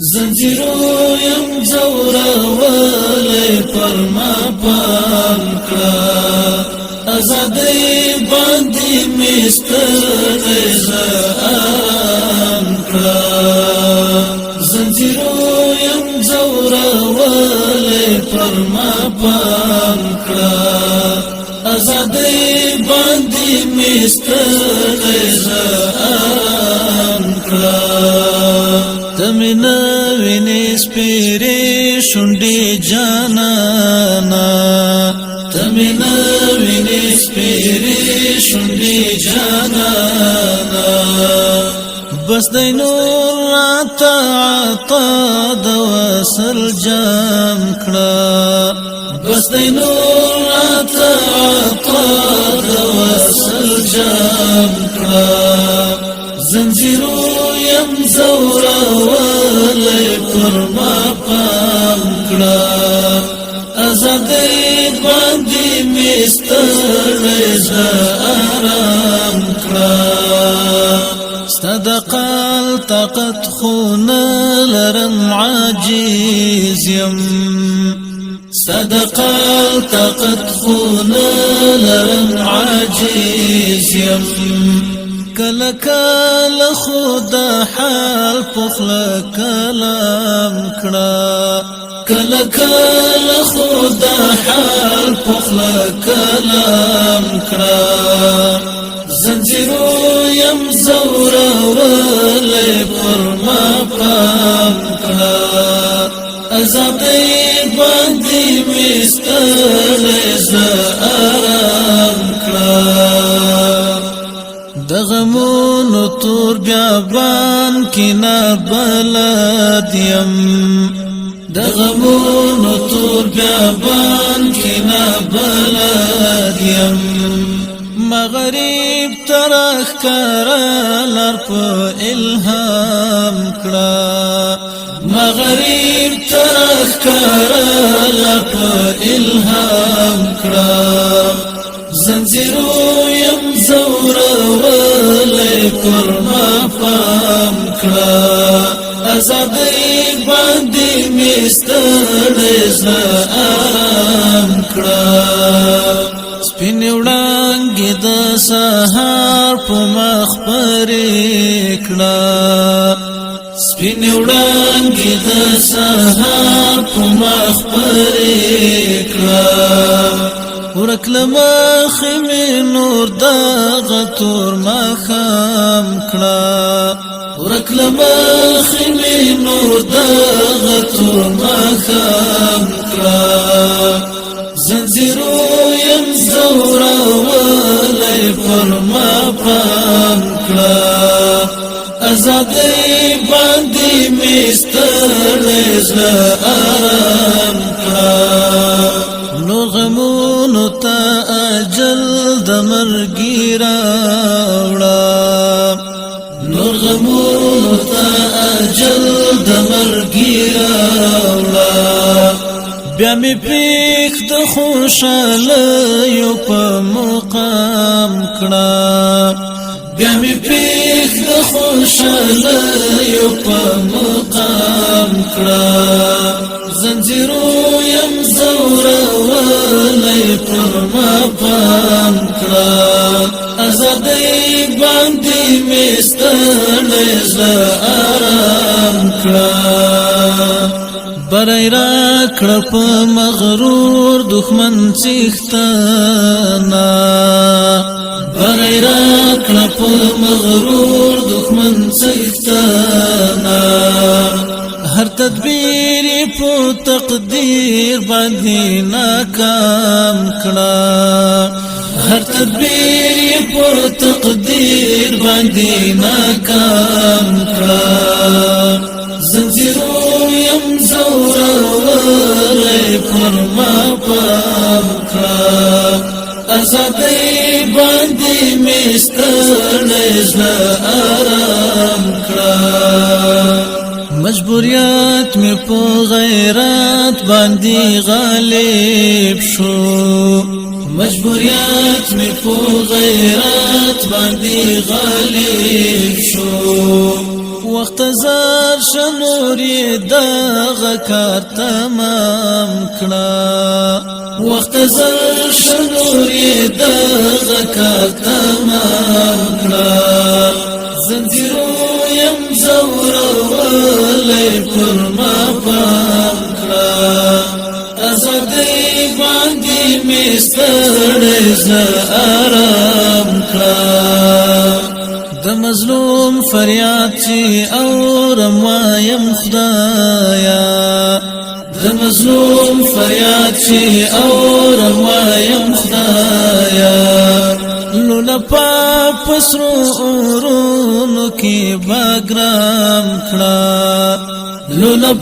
زنجیرو یم زوراولی پر ما پام کړه ازادۍ باندې مستغی زام کړه زنجیرو یم زوراولی پر ما پام کړه ازادۍ باندې مستغی زام کړه تمنا ویني سپیری شونډې جانانا تمنا ویني سپیری شونډې جانانا بس د نور عطا د وصل جام کړه بس د نور عطا د وصل جام کړه زنجیرو یم زوراولی پر ما پام کړه ازادۍ باندې مستغی زارام کړه ستا د قال طاقت خو نه لرم عاجز یم ستا د قال طاقت خو نه لرم عاجز یم کله کله خدا حال پخلا کلام کړه کله کله خدا حال پخلا کلام کړه زنجیرو یم زوراولی پر ما پام کړه ازادۍ باندې مستغی زارام کړه د غمونو تور بیابان کې نه بلد یم د غمونو تور بیابان کې نه بلد یم مغرب ترخ کرالر په الهام کړه مغرب ترخ کرالر په الهام کړه زنجیرو یم زوراولی پر ما پام کړه ازادۍ باندې مستغی زارام کړه سپین وړانګې د سهار په مخ پرې کړه سپین وړانګې د سهار په مخ پرې کړه ورک لمخې مې نور دغه تور ماښام کړه ورک لمخې مې نور دغه تور ماښام کړه زنجیرو یم زوراولی پر ما پام کړه ازادۍ باندې مستغی زارام کړه نور غمونو تا اجل د مرګي راوړه نور غمونو تا اجل د مرګي راوړه بیا می پیک د خوشالیو په مقام کړه بیا می پیک د خوشالیو په مقام کړه زنجیرو یم زوراولی پر ما پام کړه ازادۍ باندې مستغی زارام کړه برای را کړه په مغرور دښمن څښتنه برای را کړه په مغرور دښمن څښتنه هر تدبیر په تقدیر باندې ناکام کړه هر تدبیر په تقدیر باندې ناکام کړه زنجیرو یم زوراولی پر ما پام کړه ازادۍ باندې مستغی زارام کړه مجبوریت می په غیرت باندې غالب شو مجبوریت می په غیرت باندې غالب شو وخت زر شنوري دغه کار تمام کړه وخت زر شنوري دغه کار تمام کړه زنجیرو یم زورولې پر ما پام کړه ازادۍ باندې مې ستړی زه آرام کړه د مظلوم فریاد چې اورم وایم خدایا د مظلوم فریاد چې اورم وایم خدایا لولا پسرو اورونو کې باګرام کړه لولا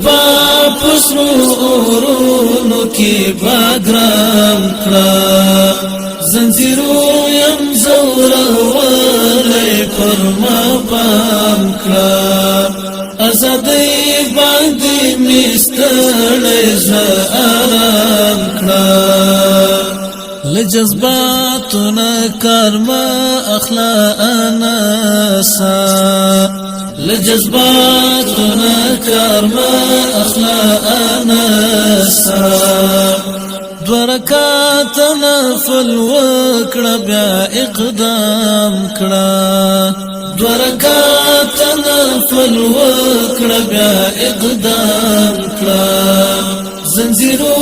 پسرو اورونو کې باګرام کړه زنجیرو یم زورولې پر ما پام کړه ازادۍ باندې مې ستړی زه آرام کړه له جذباتو نه کار مه اخله انسه له جذباتو نه کار مه اخله انسه دو رکعات نفل وکړه بیا اقدام کړه دو رکعات نفل وکړه بیا اقدام کړه زنجیرو